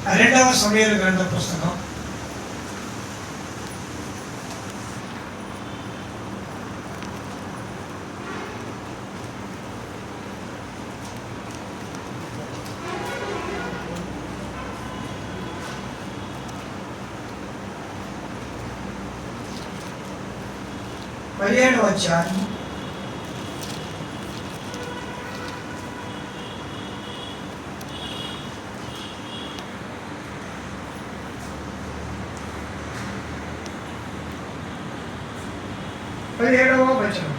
రెండవ సమూయేలు గ్రంథ పుస్తకం 17వ అధ్యాయం 17వ వచనం.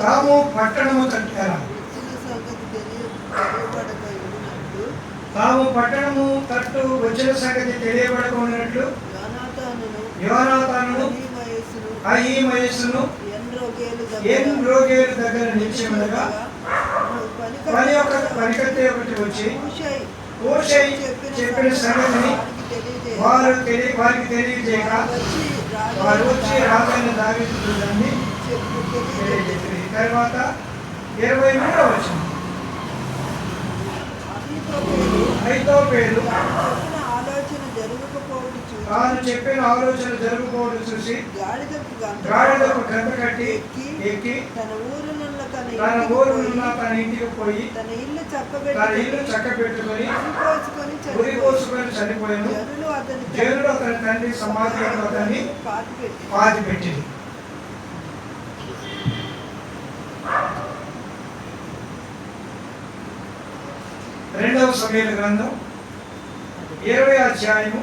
తాము పట్టణము కట్టారా, తాము పట్టణము తట్టు వచ్చిన సంగతి తెలియబడకున్నట్లు యోనాతానును అహీమయస్సును ఎన్రోగేలు దగ్గర నిలిచి ఉండగా పనికత్తే ఒకటి వచ్చి హూషై చెప్పిన సంగతిని వారికి తెలియజేయక వారు వచ్చి రాజైన దావీదు చూడండి తెలియజేసి తర్వాత 23వ వచనం. అహీతోపెలు తాను చెప్పిన ఆలోచన జరగకపోవడం చూసి గాడిదకు గంట కట్టి ఎక్కి తన ఊరునున్న తన ఇంటికి పోయి తన ఇల్లు చక్కబెట్టుకొని ఉరి కోసుకొని చనిపోయాను. జనులు అతని తండ్రి సమాధిలో అతన్ని పాతిపెట్టింది. రెండవ సమూయేలు గ్రంథం 20వ అధ్యాయము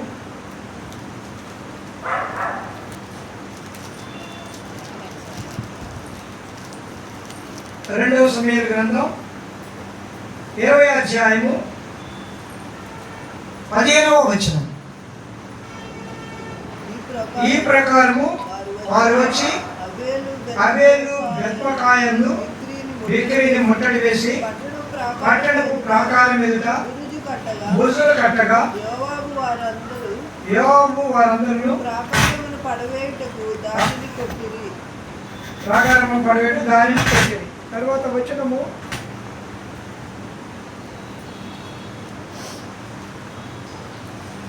20వ సమూయేలు గ్రంథం 20వ అధ్యాయము 15వ వచనం. ఈ ప్రకారము వారు వచ్చి అబేలు బెత్పకాయను బిక్రీని ముట్టడి వేసి పట్టణపు ప్రాకారం ఎదుట బురుజులు కట్టగా యోవాబు వారందరూ ప్రాకారము పడవేటు దానిని కొట్టిరి. తర్వాత వచనము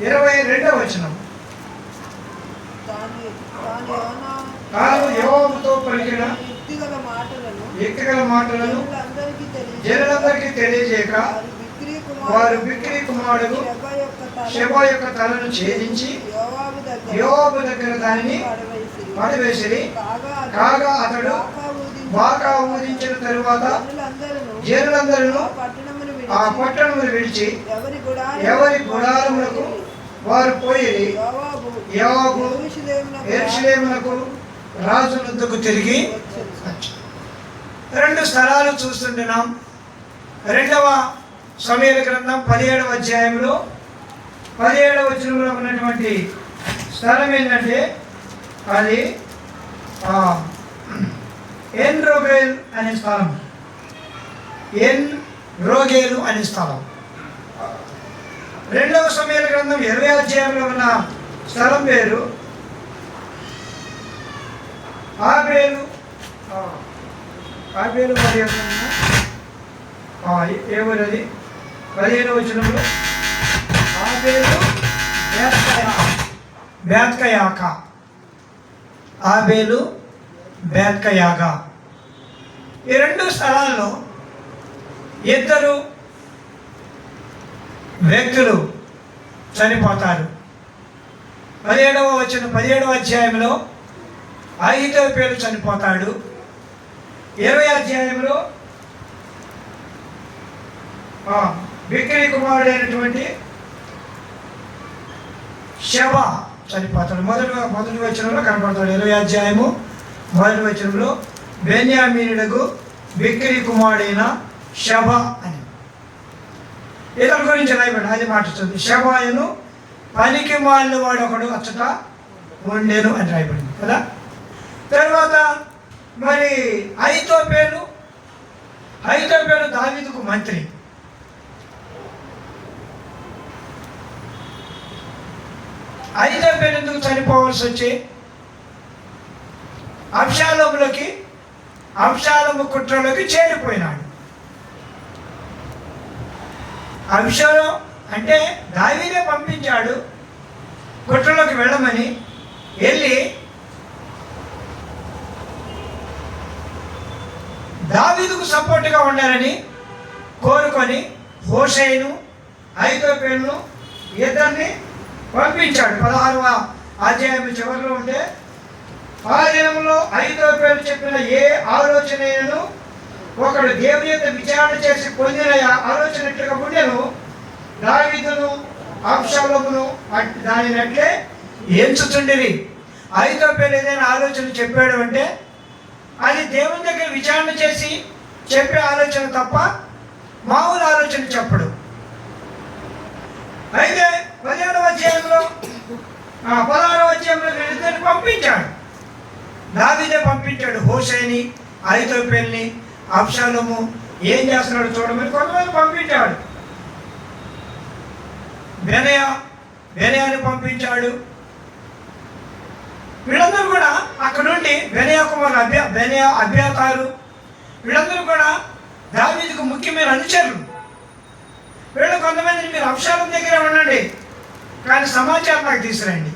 22వ వచనం. తాను యోవాబుతో పలికిన యుక్తిగల మాటలను జనులందరికీ తెలియజేయక వారు బిక్రీ కుమారుడు షెబా యొక్క తలను ఛేదించి యోవాబు దగ్గర దానిని పడవేసిరి. కాగా అతడు బాకా ఊదించిన తరువాత జనులందరూ ఆ పట్టణమును విడిచి ఎవరి గుడారములకు వారు పోయి యోవాబు యెరూషలేమునకు రాజు వద్దకు తిరిగి రెండు స్థలాలు చూస్తుంటున్నాం. రెండవ సమూయేలు గ్రంథం 17వ అధ్యాయంలో 17వ వచనంలో ఉన్నటువంటి స్థలం ఏంటంటే అది ఎన్రోగేలు అనే స్థలం. ఎన్రోగేలు అనే స్థలం. రెండవ సమూయేలు గ్రంథం 20వ అధ్యాయంలో ఉన్న స్థలం పేరు ఆబేలు. ఆబేలు మరి ఏమన్నది 15వ వచనంలో ఆబేలు బేత్కయాక. ఆబేలు బేత్కయాక. ఈ రెండు స్థలాల్లో ఇద్దరు వ్యక్తులు చనిపోతారు. 17వ అధ్యాయంలో అహీతోపెలు చనిపోతాడు. 20వ అధ్యాయంలో బిక్రీ కుమారుడైనటువంటి షెబా చనిపోతాడు. మొదటి వచనంలో కనపడతాడు. 20వ అధ్యాయము 1వ వచనంలో బెన్యామీనుడకు బిక్రీ కుమారుడైన షెబా అని ఇతని గురించి రాయబడి అది మాట్లాడుతుంది. షెబాయును పనికి మాలిన వాడు ఒకడు అచ్చట ఉండేను అని రాయబడింది కదా. తర్వాత మరి అహీతోపెలు దావీదుకు మంత్రి. అహీతోపెలు ఎందుకు చనిపోవాల్సి వచ్చి అబ్షాలోము కుట్రలోకి చేరిపోయినాడు. అభిషేకం అంటే దావీదే పంపించాడు గుట్టలోకి వెళ్ళమని. వెళ్ళి దావీదుకు సపోర్ట్గా ఉండాలని కోరుకొని హూషైను అహీతోపెలును ఇద్దరిని పంపించాడు. 16వ అధ్యాయం చివరిలో ఉంటే, ఆ దినంలో అహీతోపెలు చెప్పిన ఏ ఆలోచనను ఒకడు దేవుని యొక్క విచారణ చేసి పొందిన ఆలోచనట్లుగా ఉండెను. దావీదును అబ్షాలోమును దానినట్లే ఎంచుచుండిరి. అహీతోపెలు ఏదైనా ఆలోచన చెప్పాడు అంటే అది దేవుని దగ్గర విచారణ చేసి చెప్పే ఆలోచన తప్ప మామూలు ఆలోచన చెప్పడు. అయితే 16వ అధ్యాయంలో 16వ అధ్యాయంలో వీళ్ళిద్దరిని పంపించాడు. దావీదే పంపించాడు హూషైని, అహీతోపెలుని. అబ్షాలోము ఏం చేస్తున్నాడు చూడమని కొంతమంది పంపించాడు. బెనయాని పంపించాడు. వీళ్ళందరూ కూడా అక్కడ నుండి బెనయా కుమారులు అబ్యాతారు వీళ్ళందరూ కూడా దావీదుకు ముఖ్యమైన అనుచరులు. వీళ్ళు కొంతమందిని మీరు అబ్షాలోము దగ్గరే ఉండండి, కానీ సమాచారం నాకు తీసుకురండి.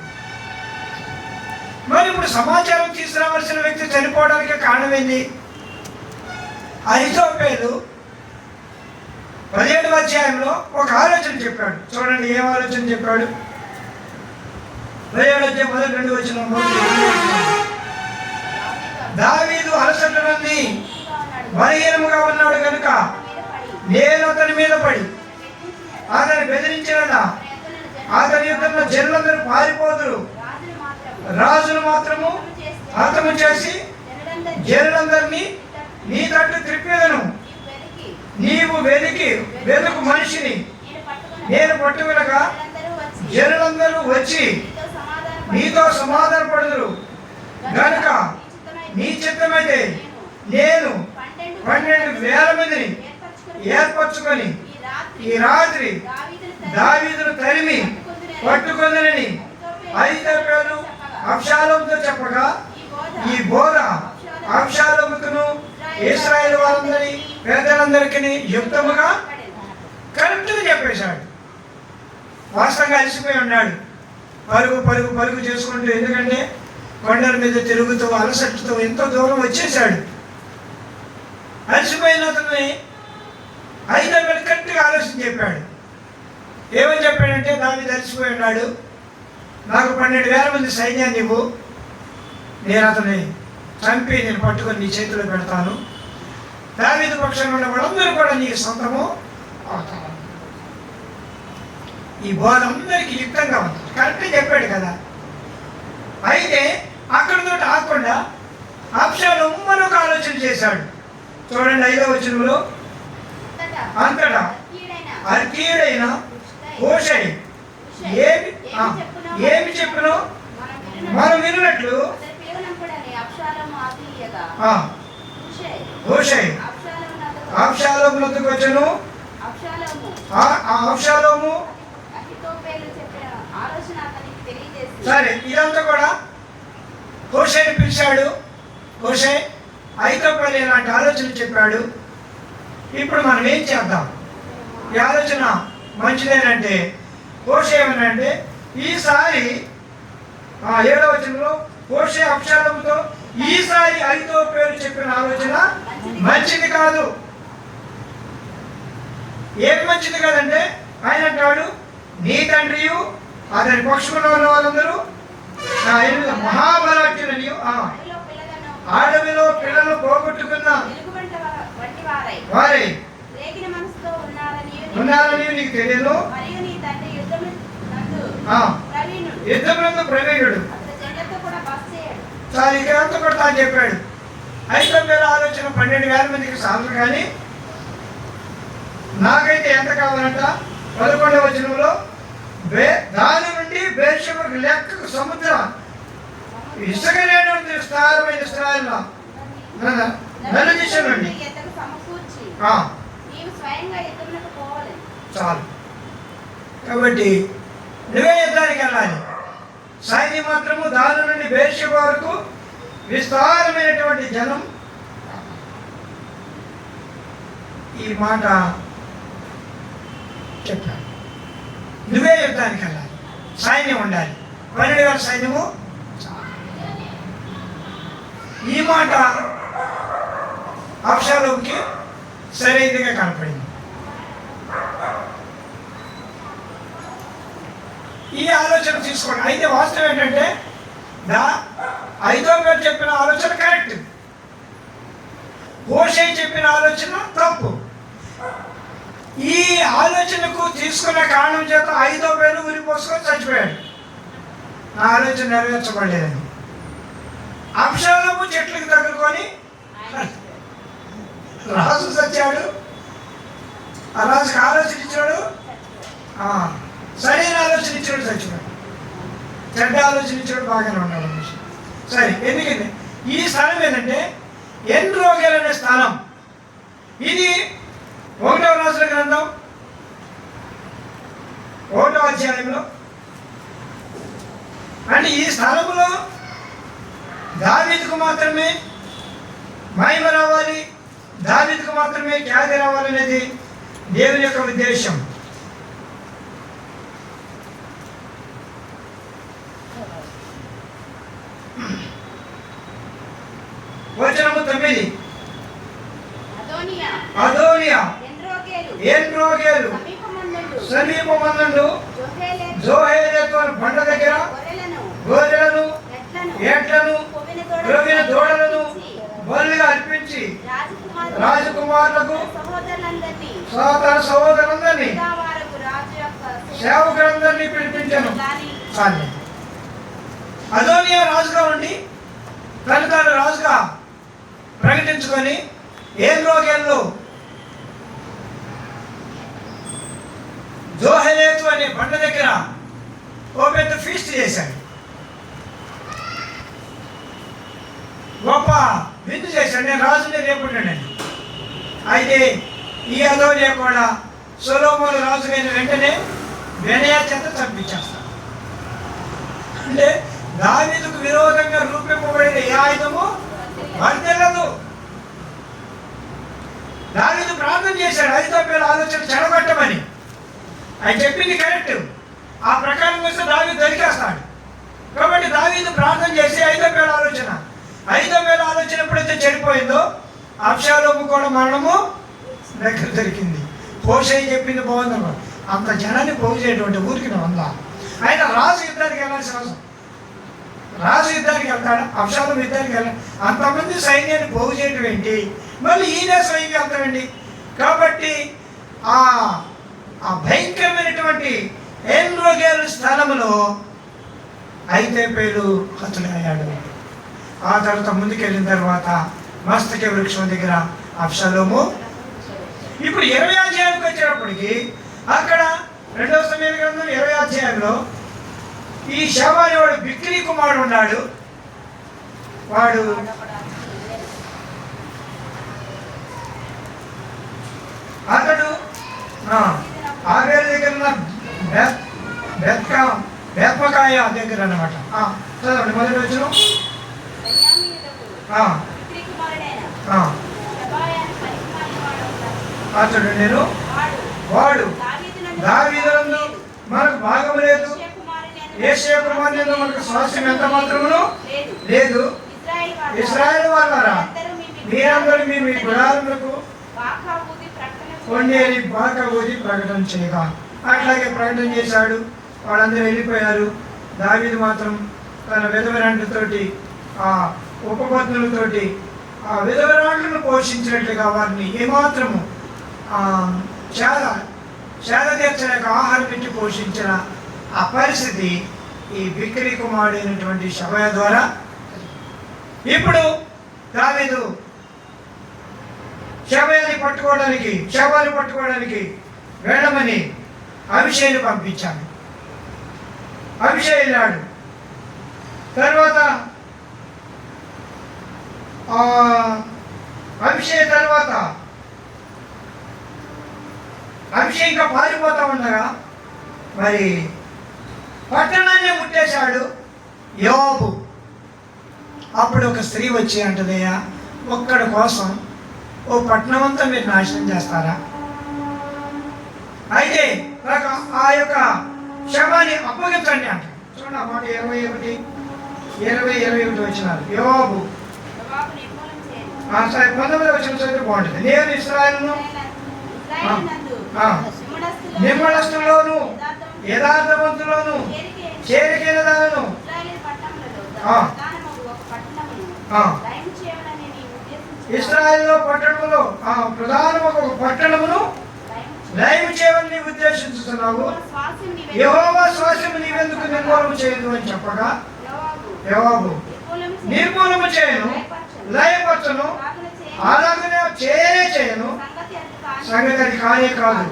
మరి ఇప్పుడు సమాచారం తీసుకురావాల్సిన వ్యక్తి చనిపోవడానికి కారణం ఏంది? అహీతోపెలు 17వ అధ్యాయంలో ఒక ఆలోచన చెప్పాడు. చూడండి ఏం ఆలోచన చెప్పాడు. 17వ అధ్యాయం మొదటి 2 వచనం. దావీదు అలసట నుండి బలహీనముగా ఉన్నాడు కనుక నేను అతని మీద పడి అతని బెదిరించిన అతని యుద్ధంలో జనులందరూ పారిపోదురు, రాజును మాత్రము హతము చేసి జనులందరినీ నీ తట్టు త్రిప్పేదను. నీవు వెలుగు మనిషిని నేను పట్టుకునగా జనులందరూ వచ్చి నీతో సమాధానపడుదురు గనుక నీ చిత్తమైతే నేను 12,000 మందిని ఏర్పరచుకొని ఈ రాత్రి దావీదును తరిమి పట్టుకుందనని అహీతోపెలు అబ్షాలోముతో చెప్పగా, ఈ బోధ అబ్షాలోముకును ఇశ్రాయేలు వారందరి పెద్దలందరికీ యుక్తముగా కరెక్ట్గా చెప్పేశాడు. వాస్తవంగా అలసిపోయి ఉన్నాడు. పరుగు చేసుకుంటూ, ఎందుకంటే కొండల మీద తిరుగుతూ అలసటతో ఎంతో దూరం వచ్చేసాడు. అలసిపోయిన అతన్ని అహీతోపెలు కరెక్ట్గా ఆలోచన చెప్పాడు. ఏమని చెప్పాడంటే, దావీదు అలసిపోయి ఉన్నాడు, నాకు 12,000 మంది సైన్యాన్ని ఇవ్వు, నేను అతన్ని చంపి నేను పట్టుకొని నీ చేతిలో పెడతాను, దావీదు పక్షంలో ఉన్న వాళ్ళందరూ కూడా నీకు సొంతము అవుతారు. ఈ బోధ అందరికీ యుక్తంగా ఉంది, కరెక్ట్గా చెప్పాడు కదా. అయితే అక్కడితో ఆగకుండా అబ్షాలోము మరొక ఆలోచన చేశాడు. చూడండి 5వ వచనంలో, అంతటా అర్కీయుడైన హూషై ఏమి చెప్పునో మనం వినున్నట్లు హూషై అబ్షాలోము వద్దకు వచ్చెను. అబ్షాలోము సరే, ఇదంతా కూడా హూషైని పిలిచాడు. హూషై అహీతోపెలు ఇలాంటి ఆలోచన చెప్పాడు. ఇప్పుడు మనం ఏం చేద్దాం? ఈ ఆలోచన మంచిదేనంటే హూషై ఏమనంటే, ఈసారి 7వ వచనంలో హూషై అబ్షాలోముతో ఈసారి అహీతోపెలు చెప్పిన ఆలోచన మంచిది కాదు. ఏం మంచిది కాదంటే, ఆయన అంటాడు, నీ తండ్రియు అతని పక్షంలో ఉన్న వాళ్ళందరూ మహాబలాఢ్యులని, అడవిలో పిల్లలు పోగొట్టుకున్న వారే ఉన్నారని నీకు తెలియదు. యుద్ధంలో ప్రవీణుడు. చాలా ఇక్కడంతా కూడా తాను చెప్పాడు. అహీతోపెలు ఆలోచన 12,000 మందికి సాగు, కానీ నాకైతే ఎంత కావాలంట? 11వ వచనంలో, దాని నుండి బెర్షెబాకు లెక్కకు సముద్రం ఇసుక లేని విస్తారమైన ఇశ్రాయేలు నలుదిశలండి. చాలు, కాబట్టి నువ్వే యుద్ధానికి వెళ్ళాలి. సైన్యం మాత్రము దాని నుండి బెర్షెబా వరకు విస్తారమైనటువంటి జనం. ఈ మాట చెప్పాడు. నువ్వే యుద్ధానికి వెళ్ళాలి, సైన్యం ఉండాలి, 12,000 సైన్యము. ఈ మాట అబ్షాలోముకి సరైనదిగా కనపడింది. ఈ ఆలోచన తీసుకోండి. అయితే వాస్తవం ఏంటంటే అహీతోపెలు చెప్పిన ఆలోచన కరెక్ట్, హూషై చెప్పిన ఆలోచన తప్పు. ఈ ఆలోచనకు తీసుకున్న కారణం చేత అహీతోపెలు ఉరిపోసుకొని చచ్చిపోయాడు. నా ఆలోచన నెరవేర్చబడలేదని. అబ్షాలోము చెట్లకు తగులుకొని రాజు చచ్చాడు. ఆ రాజుకి ఆలోచన ఇచ్చాడు, సరైన ఆలోచన ఇచ్చాడు, చచ్చిపోయాడు. చెడ్డ ఆలోచన ఇచ్చాడు, బాగానే ఉన్నాడు మనిషి. సరే, ఎందుకంటే ఈ స్థలం ఏంటంటే ఎన్రోగేల్ అనే స్థలం. ఇది 1వ రాజుల గ్రంథం 1వ అధ్యాయంలో. అంటే ఈ స్థలంలో దావీదుకు మాత్రమే మహిమ రావాలి, దావీదుకు మాత్రమే ఖ్యాతి రావాలనేది దేవుని యొక్క ఉద్దేశం. వచనము 9. అదోనియా ఎన్రోగేలు సమీపమందు జోహేలెతు అనే బండ దగ్గర గొర్రెలను ఎడ్లను క్రొవ్విన దూడలను బలుగా అర్పించి రాజకుమారులకు తన సహోదరులందరినీ సేవకులందరినీ పిలిపించాను. అదోనియా రాజుగా ఉండి తాను రాజుగా ప్రకటించుకొని ఎన్రోగేలులో జోహెలెతు అనే బండ దగ్గర ఓ పెద్ద ఫీస్ట్ చేశాడు, గొప్ప విందు చేశాడు. నేను రాజుని రేపుంటానండి. అయితే ఈ అదోనియా కూడా సొలొమోను రాజుగైన వెంటనే బెనయా చేత చంపించేస్తాడు. అంటే దావీదుకు విరోధంగా రూపింపబడిన ఏ ఆయుధము వర్ధిల్లదు. దావీదు ప్రార్థన చేశాడు అహీతోపెలు ఆలోచన చెడగొట్టమని. ఆయన చెప్పింది కరెక్ట్, ఆ ప్రకారం వస్తే దావీదు దొరికేస్తాడు. కాబట్టి దావీదు ప్రార్థన చేసి అహీతోపెలు ఆలోచన ఎప్పుడైతే చెడిపోయిందో అబ్షాలోము కూడా మరణము దగ్గర దొరికింది. హూషై చెప్పింది బాగుంది, అంత జనాన్ని పోగు చేయటువంటి ఊరికి ఉందా? ఆయన రాజు యుద్ధానికి వెళ్ళాల్సిన అవసరం, రాజు యుద్ధానికి వెళ్తాడు, అబ్షాలోము యుద్ధానికి వెళ్ళాడు. అంతమంది సైన్యాన్ని పోగు చేయడం ఏంటి, మళ్ళీ ఈయనే స్వయంగా వెళ్తాడండి. కాబట్టి ఆ భయంకరమైనటువంటి ఎన్రోగేలు స్థలంలో అహీతోపెలు హతులయ్యాడు. ఆ తర్వాత ముందుకెళ్ళిన తర్వాత మస్తక వృక్షం దగ్గర అబ్షాలోము. ఇప్పుడు 20వ అధ్యాయానికి వచ్చేటప్పటికి అక్కడ 2వ సమూయేలు గ్రంథం 20వ అధ్యాయంలో ఈ షాబాని వాడు బిక్రీ కుమారుడు ఉన్నాడు. వాడు అతడు ఆవేరు దగ్గర ఉన్న బెత్మకాయ దగ్గర అన్నమాట. చదవండి మొదటి వచ్చిన. అతడు నేను వాడు దావీదునందు మనకు భాగం లేదు, యేషయ కుమారునియందు మనకు స్వాస్థ్యం ఎంత మాత్రమును లేదు. ఇశ్రాయేలు వాళ్ళారా, మీరందరూ మీ గుడారములకు కొండేరి బాకా ఊది ప్రకటన చేయగా. అట్లాగే ప్రకటన చేశాడు. వాళ్ళందరూ వెళ్ళిపోయారు. దావీదు మాత్రం తన విధవరాండ్లతోటి, ఆ ఉపపత్నులతోటి ఆ విధవరాండ్లను పోషించినట్లుగా వారిని ఏమాత్రము చేద తీర్చలేక ఆహారం పెట్టి పోషించిన ఆ పరిస్థితి ఈ బిక్రీ కుమారుడైనటువంటి షబయ ద్వారా. ఇప్పుడు దావీదు శవాన్ని పట్టుకోవడానికి వెళ్ళమని అభిషేక్ని పంపించాడు. అభిషేక్ వెళ్ళాడు. తర్వాత అభిషేక్ ఇంకా పారిపోతా ఉండగా మరి పట్టణాన్ని ముట్టేశాడు యోబు. అప్పుడు ఒక స్త్రీ వచ్చి అంటదయ్యా, ఒక్కడి కోసం ఓ పట్టణం అంతా మీరు నాశనం చేస్తారా? అయితే ఆ యొక్క శవాన్ని అప్పగించండి అంట. చూడండి ఆ మాట 21 వచ్చినారు. యోబు సరే 19 వచ్చిన చదివితే బాగుంటుంది. నేను ఇశ్రాయేలును నిమ్మళస్తులోను యథార్థవంతులను చేరికైన దాలను ఇశ్రాయేలు పట్టణములో ప్రధాన ఒక పట్టణమును లయం చేయమని ఉద్దేశించుతున్నావు. యెహోవా శ్వాసము నీవెందుకు నిర్మూలన చేయదు అని చెప్పగా యోబు నిర్మూలన చేయను, లయపరచను, అలాగనే చేయను. సంగతి అది కానే కాదు.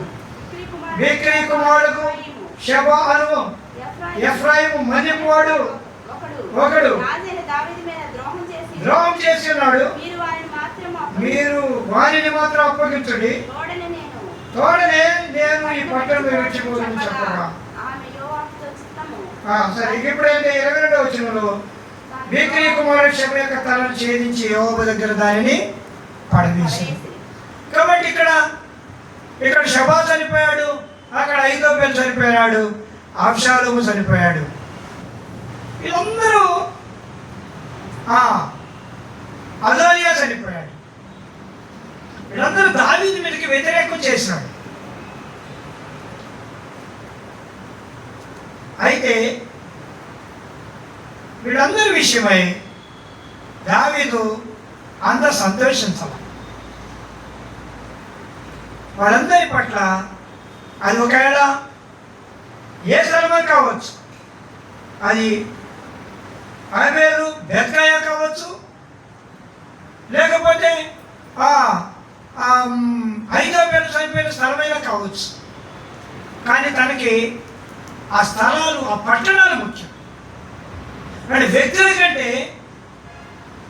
బిక్రీ కుమారుడుకు షెబ అను ఎఫ్రాయిము మన్యపువాడు ఒకడు ద్రోహం చేసి ఉన్నాడు. మీరు వారిని మాత్రం అప్పగించండి, తోడనే నేను ఈ పట్టణం విడిచిపోదని చెప్పగా సరే. ఇప్పుడైతే 22వ వచనంలో బిక్రీ కుమారుడు షెబ యొక్క తలను ఛేదించి యోబు దగ్గర దానిని పడవేసి. కాబట్టి ఇక్కడ షెబా చనిపోయాడు, అక్కడ అహీతోపెలు చనిపోయాడు, అబ్షాలోము చనిపోయాడు. వీళ్ళందరూ అదోనియా చనిపోయాడు. వీళ్ళందరూ దావీదు మీదకి వ్యతిరేకం చేసినాడు. అయితే వీళ్ళందరి విషయమై దావీదు అంత సంతోషించాలి. వాళ్ళందరి పట్ల అది ఒకవేళ ఏ స్థలమే కావచ్చు, అది ఆబేలు బెత్కాయ కావచ్చు, లేకపోతే అహీతోపెలు చనిపోయిన స్థలమైనా కావచ్చు. కానీ తనకి ఆ స్థలాలు, ఆ పట్టణాలు ముఖ్యం. అంటే వ్యక్తుల కంటే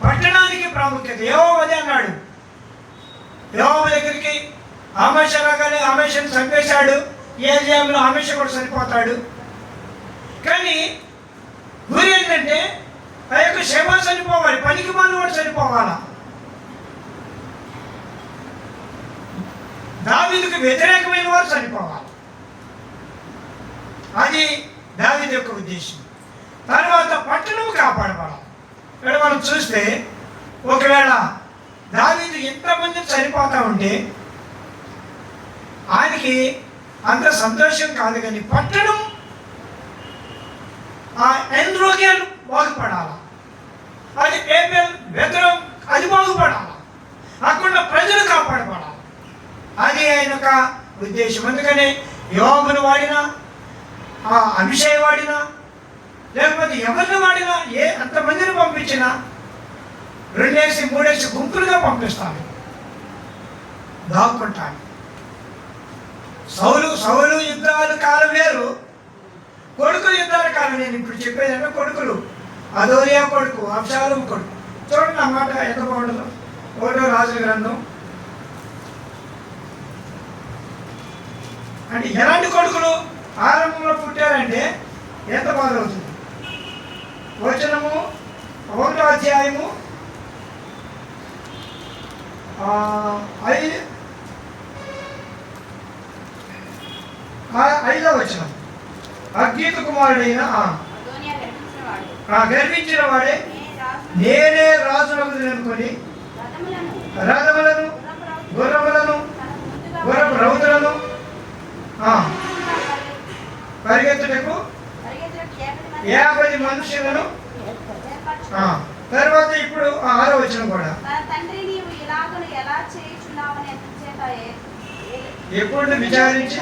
పట్టణానికి ప్రాముఖ్యత. యెహోవా అన్నాడు. యెహోవా దగ్గరికి ఆమేష రాగానే ఆమేషను చంపేశాడు. ఏ జయంలో ఆమేష కూడా చనిపోతాడు. కానీ గురి ఏంటంటే ఆ యొక్క శవ చనిపోవాలి, పనికి మాను కూడా చనిపోవాలా. దావీదుకు వ్యతిరేకమైన వారు చనిపోవాలి. అది దావీదు యొక్క ఉద్దేశం. తర్వాత పట్టణం కాపాడబడాలి. ఇక్కడ మనం చూస్తే ఒకవేళ దావీదు ఎంతమంది చనిపోతూ ఉంటే ఆయనకి అంత సంతోషం కాదు. కానీ పట్టణం ఎంద్రోగ్యాలు బాగుపడాలి, అది ఏబేల్ వ్యతిరేకం అది బాగుపడాలి, అక్కడ ప్రజలు కాపాడబడాలి. అది ఆయన యొక్క ఉద్దేశం. అందుకని యోబును వాడినా, అభిషేక్ వాడినా, లేకపోతే ఎవరిని వాడినా, అంతమందిని పంపించినా 2 3 గుంపులుగా పంపిస్తాను, దాక్కుంటాను. సౌలు యుద్ధాల కాలం వేరు, కొడుకుల యుద్ధాల కాలం. నేను ఇప్పుడు చెప్పేదంటే కొడుకులు, అదోనియా కొడుకు, అబ్షాలోము కొడుకు. చూడండి అన్నమాట ఎంత బాగుంటుందో. 1వ రాజుల గ్రంథం. అంటే ఎలాంటి కొడుకులు ఆరంభంలో పుట్టారంటే ఎంత బాధ అవుతుంది. వచనము 1వ అధ్యాయము 5వ వచనం. అగీతు కుమారుడైన గర్వించిన వాడే నేనే రాజులకు అనుకొని రథములను గుర్రములను గుర్రపు రౌతులను పరిగెత్తుటకు 50 మనుషులను. తర్వాత ఇప్పుడు 6వ వచనం కూడా ఎప్పుడు విచారించి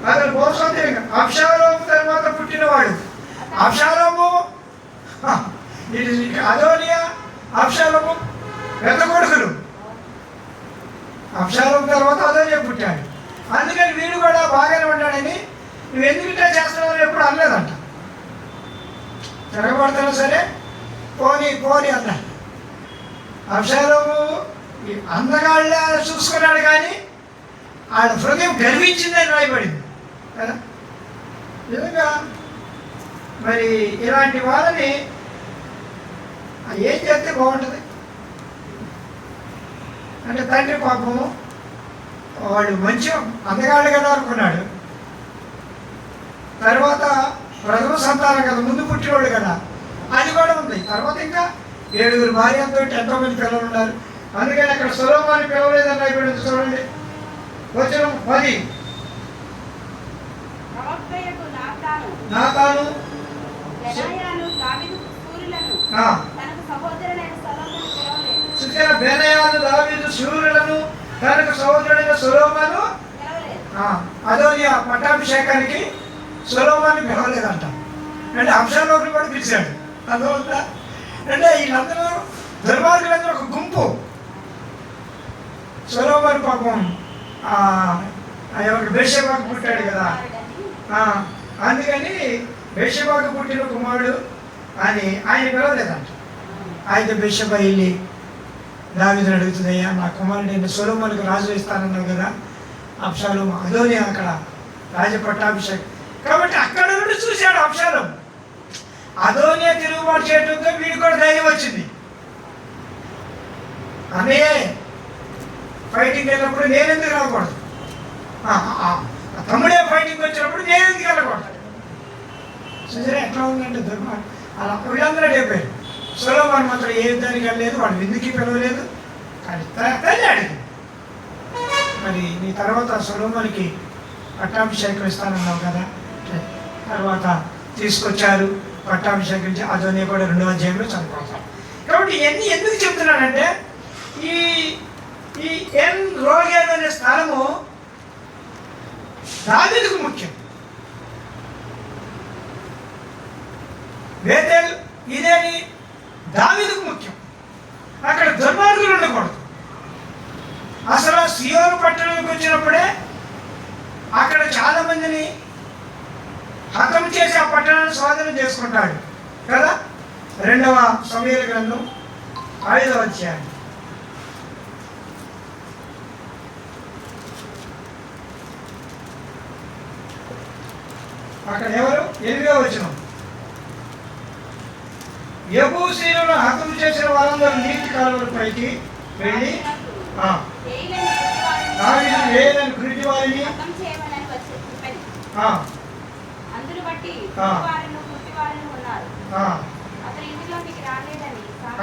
అతను బహు సౌందర్యంగా అబ్షాలోము తర్వాత పుట్టినవాడు. అబ్షాలోము అదోనియా అబ్షాలోము పెద్ద కొడుకులు. అబ్షాలోము తర్వాత అదోనియా పుట్టాడు. అందుకని వీడు కూడా బాగానే ఉన్నాడని నువ్వు ఎందుకు ఇట్లా చేస్తున్నావు ఎప్పుడు అనలేదంట. తిరగబడతాను సరే పోనీ అన్న. అబ్షాలోము అందగాళ్ళ చూసుకున్నాడు, కానీ ఆడ హృదయం గర్వించిందని రాయబడింది కదా. నిజంగా మరి ఇలాంటి వాళ్ళని ఏం చేస్తే బాగుంటుంది? అంటే తండ్రి పాపము వాళ్ళు మంచి అందగాళ్ళు కదా అనుకున్నాడు. తర్వాత ప్రథమ సంతానం కదా, ముందు పుట్టినోళ్ళు కదా, అది కూడా ఉంది. తర్వాత ఇంకా 7 భార్యలతో ఎంతోమంది పిల్లలు ఉన్నారు. అందుకని అక్కడ సొలొమోను పిలవలేదని అయిపోయింది. చూడండి వచనం 10. నాతాను బెనయాను దావీదు శూరులను తనకు సహోదరుడైన సొలొమోను అదోనియా పట్టాభిషేకానికి సొలొమోను పిలవలేదంట. అంటే అబ్షాలోమును కూడా పిలిచాడు. అందువల్ల అంటే వీళ్ళందరూ దుర్మార్గులందరూ ఒక గుంపు. సొలొమోను పాపం ఎవరికి బెర్షెబాకు పుట్టాడు కదా, అందుకని బెర్షెబాకు పుట్టిన కుమారుడు అని ఆయన పిలవలేదంట. అయితే బెర్షెబా వెళ్ళి దావీదుని అడుగుతుందయ్యా, నా కుమారుడు నేను సొలొమోనుకు రాజు ఇస్తానన్నావు కదా, అబ్షాలోము అదోనియా అక్కడ రాజపట్టాభిషేకం. కాబట్టి అక్కడ నుండి చూశాడు అబ్షాలోము. అదోనియా తిరుగుబాటు చేయడంతో వీడికి కూడా ధైర్యం వచ్చింది. అన్నయ్యే ఫైటింగ్ వెళ్ళినప్పుడు నేనెందుకు రాకూడదు, తమ్ముడే ఫైటింగ్ వచ్చినప్పుడు నేనెందుకు వెళ్ళకూడదు. చూసారా ఎట్లా ఉందంటే దుర్మార్గం. అలా వీళ్ళందరూ అయిపోయారు. సొలొమోను మాత్రం ఏ యుద్ధానికి వెళ్ళలేదు, వాడు విందుకి పిలవలేదు. కానీ తల్లి అడిగింది, మరి నీ తర్వాత సొలొమోనుకి పట్టాభిషేకం ఇస్తానన్నావు కదా. తర్వాత తీసుకొచ్చారు, పట్టాభిషేకించి అదోనియా కూడా 2వ అధ్యాయంలో చనిపోతారు. కాబట్టి ఇవన్నీ ఎందుకు చెప్తున్నానంటే ఈ ఈ ఎన్ రోగేలు అనే స్థలము దావీదుకు ముఖ్యం. బేతేల్ ఇదేని దావీదుకు ముఖ్యం. అక్కడ దుర్మార్గులు ఉండకూడదు. అసలు సియోను పట్టణంలోకి వచ్చినప్పుడే అక్కడ చాలా మందిని హతం చేసి ఆ పట్టణాన్ని స్వాధీనం చేసుకుంటాడు కదా. 2వ సమూయేలు గ్రంథం 5వ అధ్యాయం. అక్కడ ఎవరు 8వ వచనం, యెబూసీయులను హతం చేసిన వారందరూ నీటి కాలువల పైకి వెళ్ళి దావీదు వేలని గురిటి వారిని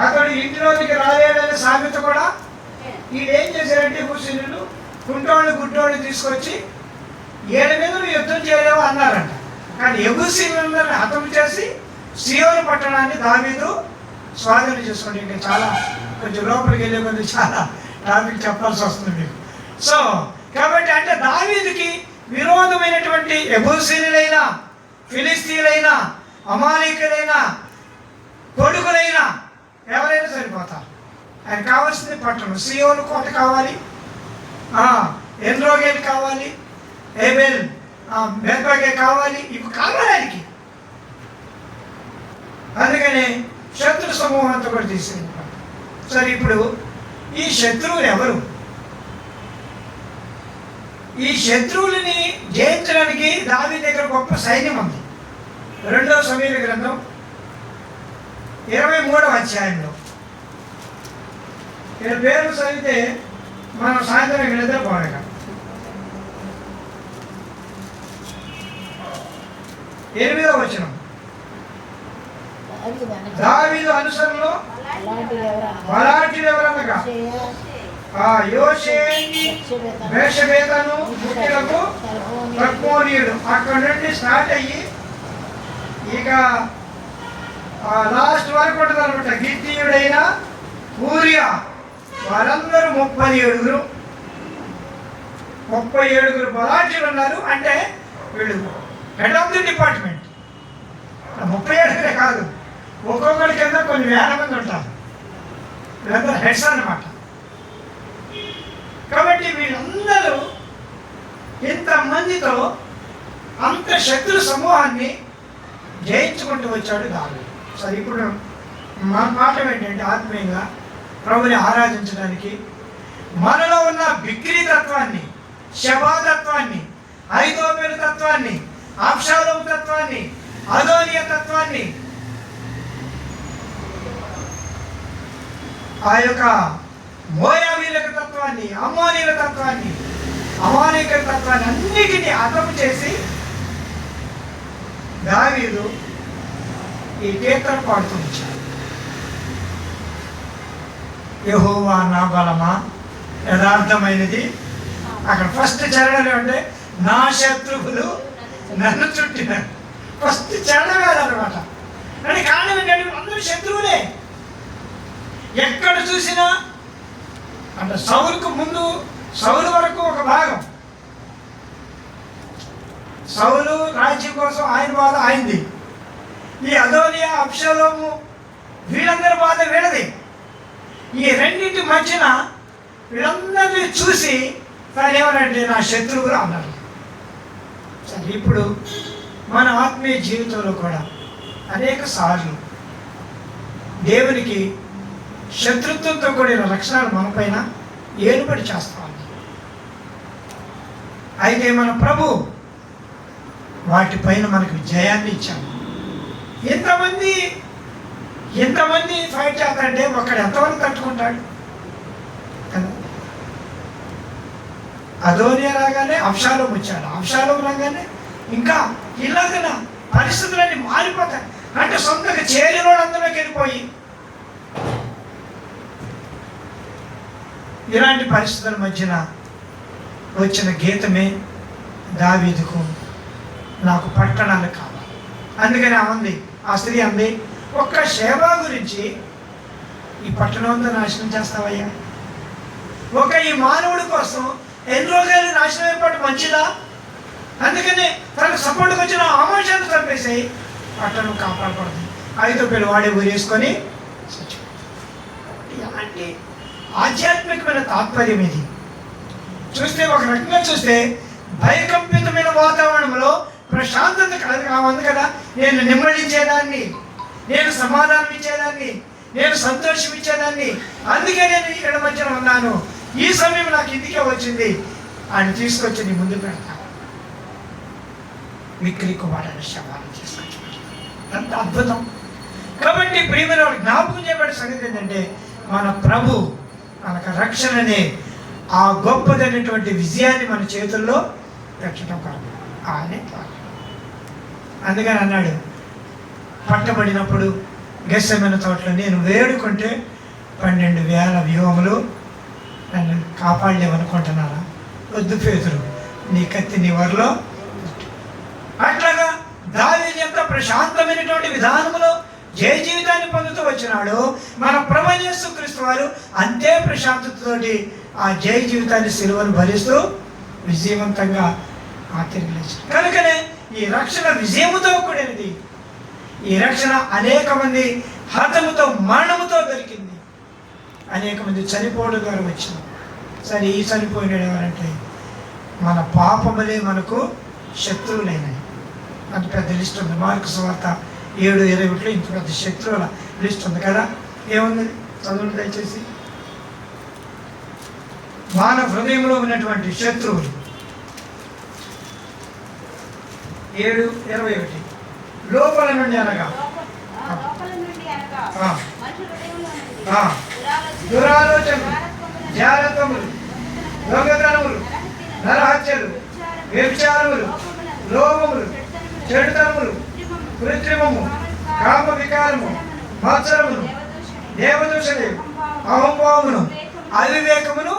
అతడు ఇంటిలోకి రాలేడని సామెత కూడా. వీళ్ళేం చేశారంటే యెబూసీయులు కుంటోళ్ళు గుడ్డోళ్ళు తీసుకొచ్చి 7 మీద యుద్ధం చేయలేవు అన్నారంట. కానీ యెబూసీయులందరిని హతం చేసి సియోను పట్టణాన్ని దావీదు స్వాధీనం చేసుకోండి. ఇంకా చాలా కొంచెం లోపలికి వెళ్ళే కొద్ది చాలా టాపిక్ చెప్పాల్సి వస్తుంది మీకు. సో కాబట్టి అంటే దావీదుకి విరోధమైనటువంటి యెబూసీయులైనా, ఫిలిస్తీయులైనా, అమాలేకీయులైనా, కొడుకులైనా ఎవరైనా సరిపోతారు. ఆయన కావాల్సింది పట్టణం. సియోను కోట కావాలి, ఎన్రోగేలు కావాలి, ఏబెల్ బెల్బగే కావాలి, ఇవి కావాలి ఆయనకి. అందుకని శత్రు సమూహంతో కూడా తీసుకెళ్ళి. సరే ఇప్పుడు ఈ శత్రువులు ఎవరు? ఈ శత్రువులని జయించడానికి దావీదు దగ్గర గొప్ప సైన్యం ఉంది. 2వ సమూయేలు గ్రంథం 23వ అధ్యాయంలో. ఇక్కడ పేరు చదివితే మనం సాయంత్రం నిద్రపోలేక. 8వ వచనం, దావీదు అనుసరణలో బలాఢ్యులు ఎవరనగా యోషే, బెర్షెబెతను పుట్టినకు తల్మోనీయుడు. అక్కడ నుండి స్టార్ట్ అయ్యి ఇక లాస్ట్ వరకు ఉంటుంది అనమాట. గిత్తీయుడైన ఊరియా, వారందరూ 37 బలాఢ్యులు ఉన్నారు. అంటే వీళ్ళు హెడ్ ఆఫ్ ది డిపార్ట్మెంట్. 37 కాదు, ఒక్కొక్కరి కింద కొన్ని వేల మంది ఉంటారు. వీళ్ళందరూ హెడ్స్ అన్నమాట. కాబట్టి వీళ్ళందరూ ఇంతమందితో అంత శత్రు సమూహాన్ని జయించుకుంటూ వచ్చాడు దావీదు. సరే ఇప్పుడు మా మాట ఏంటంటే ఆత్మీయంగా ప్రభుని ఆరాధించడానికి మనలో ఉన్న బిక్రీ తత్వాన్ని, శబాతత్వాన్ని, ఐదోబేలు తత్వాన్ని, అబ్షాలోము తత్వాన్ని, అదోనియా తత్వాన్ని, ఆ యొక్క మోయాబీల తత్వాన్ని తత్వాన్ని, అమోనీయుల తత్వాన్ని, అమాలేకుల తత్వాన్ని అన్నిటినీ హతము చేసి దావీదు ఈ కీర్తన పాడుతూ వచ్చాడు. యెహోవా నా బలమా, యథార్థమైనది. అక్కడ ఫస్ట్ చరణం అంటే నా శత్రువులు నన్ను చుట్టినారు. ఫస్ట్ చరణం వేదనమాట. అంటే కారణం ఏంటంటే అందరూ శత్రువులే. ఎక్కడ చూసినా అంటే సౌలుకు ముందు, సౌలు వరకు ఒక భాగం, సౌలు రాజ్యం కోసం ఆయన బాధ ఆయనది. ఈ అదోనియా, అబ్షలోము వీళ్ళందరి బాధ వీళ్ళది. ఈ రెండింటి మధ్యన వీళ్ళందరినీ చూసి ఆయన ఏమనంటే నా శత్రువులు అన్నారు. సరే, ఇప్పుడు మన ఆత్మీయ జీవితంలో కూడా అనేక సార్లు దేవునికి శత్రుత్వంతో కూడిన లక్షణాలు మనపైన ఏలుబడి చేస్తాం. అయితే మన ప్రభు వాటిపైన మనకు జయాన్ని ఇచ్చాము. ఎంతమంది ఫైట్ చేస్తాడంటే ఒకడు ఎంతవరకు తట్టుకుంటాడు కదా. అదోనియా రాగానే అబ్షాలోము వచ్చాడు, అబ్షాలోము రాగానే ఇంకా ఇలాగన పరిస్థితులన్నీ మారిపోతాయి. అంటే సొంతగా చేరిన అందులోకి వెళ్ళిపోయి ఇలాంటి పరిస్థితుల మధ్యన వచ్చిన గీతమే దావీదుకు నాకు పట్టణాలు కావాలి. అందుకని ఆ స్త్రీ అంది, ఒక్క షేబా గురించి ఈ పట్టణం అంతా నాశనం చేస్తావయ్యా? ఒక ఈ మానవుడి కోసం ఎన్ని రోజులు నాశనం అయిపోవడం మంచిదా? అందుకని తనకు సపోర్ట్కి వచ్చిన ఆమోషాన్ని చంపేసి పట్టణం కాపాడకూడదు. ఐదో పిల్లలు వాడే ఊరేసుకొని చచ్చిపోతుంది. అలాంటి ఆధ్యాత్మికమైన తాత్పర్యం ఇది. చూస్తే ఒక రకంగా చూస్తే భయకంపితమైన వాతావరణంలో ప్రశాంతత కావాలి కదా. నేను నిమ్మడించేదాన్ని, నేను సమాధానం ఇచ్చేదాన్ని, నేను సంతోషం ఇచ్చేదాన్ని. అందుకే నేను ఇక్కడ మధ్యన ఉన్నాను. ఈ సమయం నాకు ఇంటికే వచ్చింది. ఆయన తీసుకొచ్చి నీ ముందు పెడతాను. మిక్కిలి కుమారుని శవాన్ని తీసుకొచ్చి అంత అద్భుతం. కాబట్టి ప్రియమైన వాడు జ్ఞాపకం చేయబడే సంగతి ఏంటంటే మన ప్రభు మనకు రక్షణనే ఆ గొప్పదైనటువంటి విజయాన్ని మన చేతుల్లో పెట్టడం కాదు ఆయనే. అందుకని అన్నాడు, పట్టబడినప్పుడు గెస్సెమనే తోటలో నేను వేడుకుంటే 12,000 వ్యూహములు నన్ను కాపాడలేమనుకుంటున్నారా? వద్దు పేతురు, నీ కత్తి నీ వరలో. అట్లాగా దావీదు ఎంత ప్రశాంతమైనటువంటి విధానంలో జయ జీవితాన్ని పొందుతూ వచ్చినాడు, మన ప్రభువైన యేసుక్రీస్తు వారు అంతే ప్రశాంతతతోటి ఆ జయ జీవితాన్ని సిలువను భరిస్తూ విజయవంతంగా ఆచరించారు. కనుకనే ఈ రక్షణ విజయముతో కూడినది. ఈ రక్షణ అనేక మంది హతముతో, మరణముతో దొరికింది. అనేక మంది చనిపోవడం ద్వారా వచ్చింది. సరే, ఈ చనిపోయినాడు ఎవరంటే మన పాపములే మనకు శత్రువులైనాయి. అంత పెద్ద లిస్ట్ ఉంది. మార్కు సువార్త 7:21 ఇంత పెద్ద శత్రువుల లిస్ట్ ఉంది కదా. ఏముంది చదువులు దయచేసి. మానవ హృదయంలో ఉన్నటువంటి శత్రువులు 7:21 లోపల నుండి అనగా దురాలోచనలు, జారత్వములు, దొంగతనములు, నరహత్యలు, వ్యభిచారములు, లోభములు, చెడుతనములు, కృత్రిమము, కామ వికారము, మత్సరమును, దేవదూషణలు, అహంభావమును, అవివేకమును.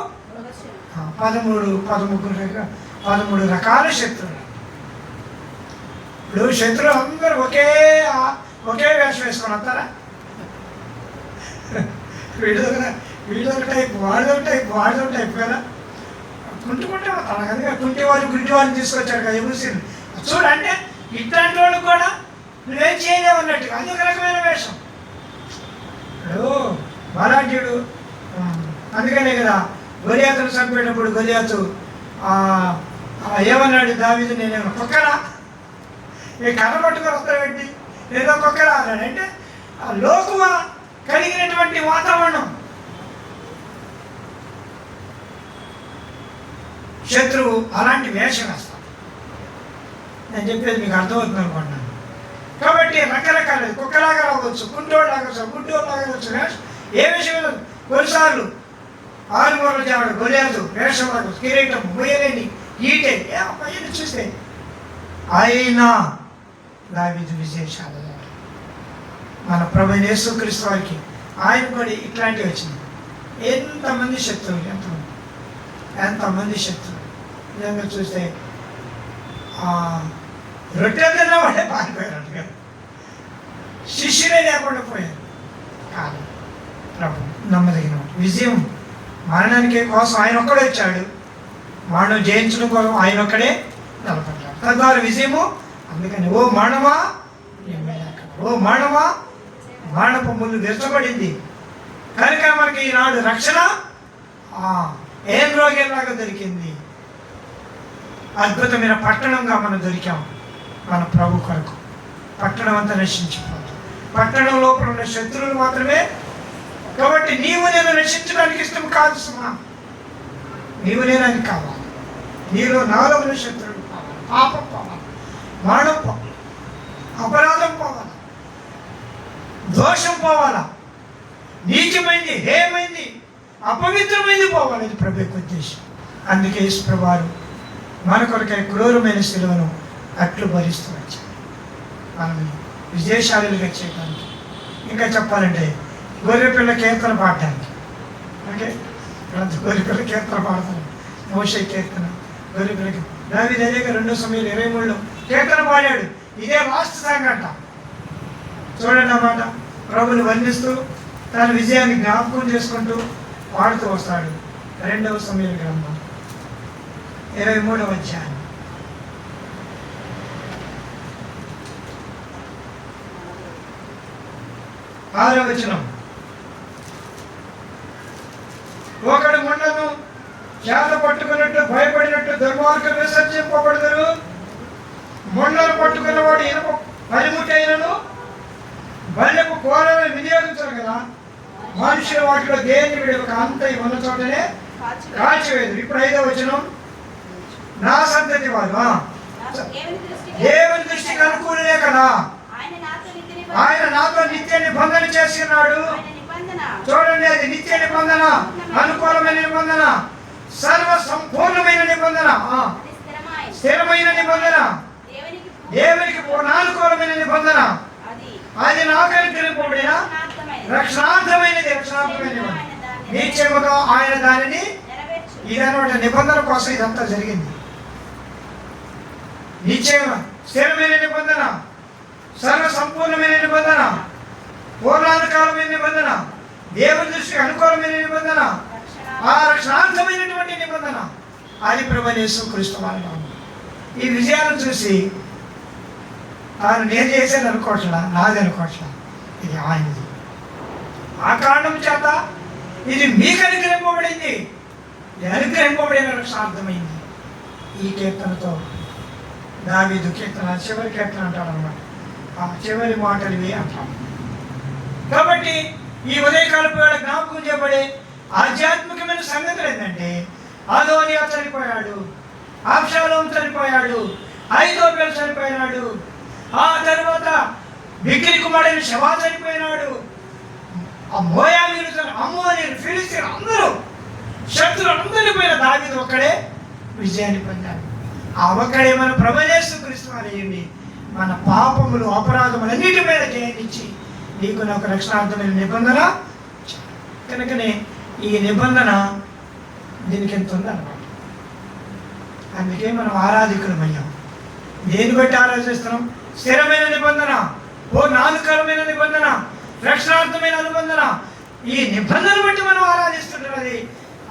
13 రకాల శత్రువులు. ఇప్పుడు శత్రువులు అందరూ ఒకే వేషం వేసుకొని వస్తారా? వీడొక టైప్, వాడిదొక టైప్ కదా. కుంటుకుంటే వస్తాను కదా. గుంటి వాళ్ళని తీసుకొచ్చాడు కదా ఎబుసీని. చూడంటే ఇట్లాంటి వాళ్ళు కూడా నువ్వేం చేయలేవు అన్నట్టుగా అది ఒక రకమైన వేషం. ఇప్పుడు బలాఢ్యుడు, అందుకనే కదా గొలియాతును చంపేటప్పుడు గొలియాతు ఏమన్నాడు దావీదు, నేనేమో కుక్కరా, ఈ కర్ర పట్టుకొని వస్తావేంటి, ఏదో కుక్కరా అన్నాడు. అంటే ఆ లోకువ కలిగినటువంటి వాతావరణం. శత్రువు అలాంటి వేషం వేస్తాడు. నేను చెప్పేది మీకు అర్థమవుతుంది అనుకుంటున్నాను. కాబట్టి రకరకాల కుక్కలాగా రావచ్చు, గుడ్డోలాగా రావచ్చు, ఏ విషయంలో కొన్నిసార్లు ఆరుమూరల జాడు, గొలియాతు, వేషవాడు, కిరీటం, ముయ్యలేని ఈటె, అవన్నీ చూస్తే అయినా దావీదు విశేషాలు. మన ప్రభువైన యేసుక్రీస్తు వారికి ఆయన కూడా ఇట్లాంటివి వచ్చింది. ఎంతమంది శత్రువులు, ఎంతమంది శత్రువులు. నిజంగా చూస్తే రొట్టె తిన్న వాళ్ళే పారిపోయారు కదా, శిష్యులే లేకుండా పోయారు. కాదు, ప్రభు నమ్మదగిన విజయం మరణానికి కోసం ఆయన ఒక్కడే వచ్చాడు, మరణం జయించడం కోసం ఆయన ఒక్కడే నిలబడ్డాడు. తద్వారా విజయము. అందుకని ఓ మరణమా, ఓ మరణమా, మరణపు ముళ్ళు విరచబడింది కనుక మనకి ఈనాడు రక్షణ ఏం రోగేలాగా దొరికింది. అద్భుతమైన పట్టణంగా మనం దొరికాం మన ప్రభు కొరకు. పట్టణం అంతా నశించిపోతుంది, పట్టణం లోపల ఉన్న శత్రువులు మాత్రమే. కాబట్టి నీవు నేను నశించడానికి ఇష్టం కాదు సుమా, నీవు నేను అని కావాలి. నీలో నాలో ఉన్న శత్రువులు కావాలి, పాపం పోవాలి, మరణం పోవాలి, అపరాధం పోవాలి, దోషం పోవాలా, నీచమైంది, హేమైంది, అపవిత్రమైంది పోవాలి. ఇది ప్రభు యొక్క ఉద్దేశం. అందుకే యేసుప్రభువారు మన కొరకై క్రూరమైన శిలువను అట్లు భరిస్తూ వచ్చారు మనల్ని విజయశాలులుగా చేయడానికి. ఇంకా చెప్పాలంటే గొర్రెపిల్ల కీర్తన పాడడానికి. ఓకే, గొర్రెపిల్ల కీర్తన పాడతాను, మోషే కీర్తన, గొర్రెపిల్లకి. దావీదు అదేగా 2 సమయాలు 23లో కీర్తన పాడాడు. ఇదే లాస్ట్ సాంగ్ అంట. చూడండి అన్నమాట, ప్రభుని వర్ణిస్తూ తన విజయాన్ని జ్ఞాపకం చేసుకుంటూ పాడుతూ వస్తాడు. 2వ సమయాల గ్రంథం 23వ అధ్యాయం 6వ వచనం. ఒకడు ముండను చేత పట్టుకున్నట్టు భయపడినట్టు దుర్మార్గులు విసర్జింపబడతారు. ముండను పట్టుకున్నవాడు ఇనుప పనిముట్టి అయినను బల్లెపు కోరలను వినియోగించరు కదా, మనుషులు వాటిలో దేన్ని విడవక అంత ఉన్న చోటనే కాల్చివేదు. ఇప్పుడు 5వ వచనం. నా సంతతి వారు దేవుని దృష్టికి అనుకూలనే కదా, ఆయన నాతో నిత్య నిబంధన చేస్తున్నాడు. చూడండి, అది నిత్య నిబంధన, అనుకూలమైన నిబంధన, సర్వ సంపూర్ణమైన నిబంధన, స్థిరమైన నిబంధన, దేవునికి అనుకూలమైన నిబంధన. అది నాకు అనుగ్రహింపబడిన రక్షణార్థమైనది, రక్షణార్థమైన నిత్యముగా ఆయన దానిని. ఇదన్నమాట నిబంధన కోసం ఇదంతా జరిగింది. నిశ్చయమైన స్థిరమైన నిబంధన, సర్వ సంపూర్ణమైన నిబంధన, పూర్ణానుకాలమైన నిబంధన, దేవుని దృష్టికి అనుకూలమైన నిబంధన, ఆ రక్షణార్థమైనటువంటి నిబంధన. అది ప్రభువైన యేసుక్రీస్తు వారిలో ఉంది. ఈ విజయాలను చూసి తాను నేను చేసేది అనుకోవట్లా, నాది అనుకోవట్లా, ఇది ఆయనది. ఆ కారణం చేత ఇది మీకు అనుగ్రహింపబడింది, అనుగ్రహింపబడిన రక్షణార్థమైంది. ఈ కీర్తనతో దావీదు కీర్తన చివరి కీర్తన అంటాడు అనమాట. ఆ చివరి మాటలు ఇవి అంటాం. కాబట్టి ఈ ఉదయకాలపు వేళ జ్ఞాపకం చేయబడే ఆధ్యాత్మికమైన సంగతులు ఏంటంటే, అదోనియా చనిపోయాడు, అబ్షాలోము చనిపోయాడు, అహీతోపెలు చనిపోయినాడు, ఆ తర్వాత బిక్రీ కుమారుడైన షెబా చనిపోయినాడు, ఆ మోయాబీయులు, అమ్మోనీయులు, ఫిలిస్తీయులు అందరూ శత్రువులు అందరి పైన దావీదు ఒక్కడే విజయాన్ని పొందాడు. ఆ ఒక్కడే మన ప్రభువైన యేసుక్రీస్తు వారయ్యండి మన పాపములు అపరాధములన్నిటి మీద జయించి నీకు నాకు రక్షణార్థమైన నిబంధన. కనుకనే ఈ నిబంధన దీనికి ఎంత ఉందన్నమాట. అందుకే మనం ఆరాధికులమయ్యాం. దేని బట్టి ఆరాధిస్తున్నాం? స్థిరమైన నిబంధన, పూర్ణానుకాలమైన నిబంధన, రక్షణార్థమైన నిబంధన. ఈ నిబంధన బట్టి మనం ఆరాధిస్తున్నది.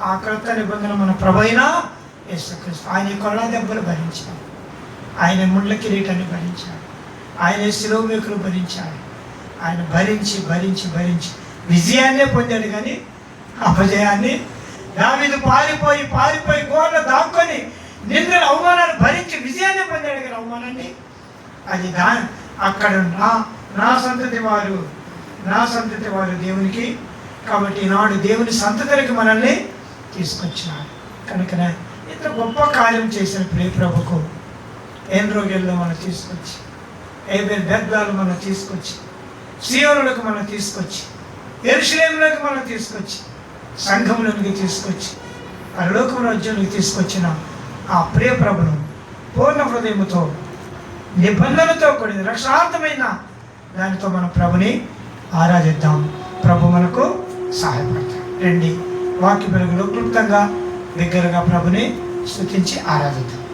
ఆ క్రొత్త నిబంధన మన ప్రభువైన యేసుక్రీస్తు. ఆయన కొరడా దెబ్బలు భరించాడు, ఆయన ముళ్ళ కిరీటాన్ని భరించాడు, ఆయన శిలువ మేకులు భరించాడు. ఆయన భరించి భరించి భరించి విజయాన్నే పొందాడు, కానీ అపజయాన్ని. దావీదు పారిపోయి పారిపోయి గోడలు దాక్కొని నిందలు అవమానాలు భరించి విజయాన్ని పొందాడు, కానీ అవమానాన్ని. అది అక్కడ నా సంతతి వారు, నా సంతతి వారు దేవునికి. కాబట్టి ఈనాడు దేవుని సంతతికి మనల్ని తీసుకొచ్చినాడు. కనుకనే ఇంత గొప్ప కార్యం చేసిన ప్రభుకు ఏన్రోగేల్లో మనం తీసుకొచ్చి, ఏబేల్ బెద్దాలు మనం తీసుకొచ్చి, సియోనులకు మనం తీసుకొచ్చి, యెరూషలేములకు మనం తీసుకొచ్చి సంఘంలోనికి తీసుకొచ్చి పరలోకం రాజ్యంలోకి తీసుకొచ్చిన ఆ ప్రియ ప్రభును పూర్ణ హృదయముతో నిబంధనతో కూడిన రక్షణార్థమైన దానితో మనం ప్రభుని ఆరాధిద్దాం. ప్రభు మనకు సహాయపడతాం. రండి వాక్య వెలుగులో క్లుప్తంగా దగ్గరగా ప్రభుని స్తుతించి ఆరాధిద్దాం.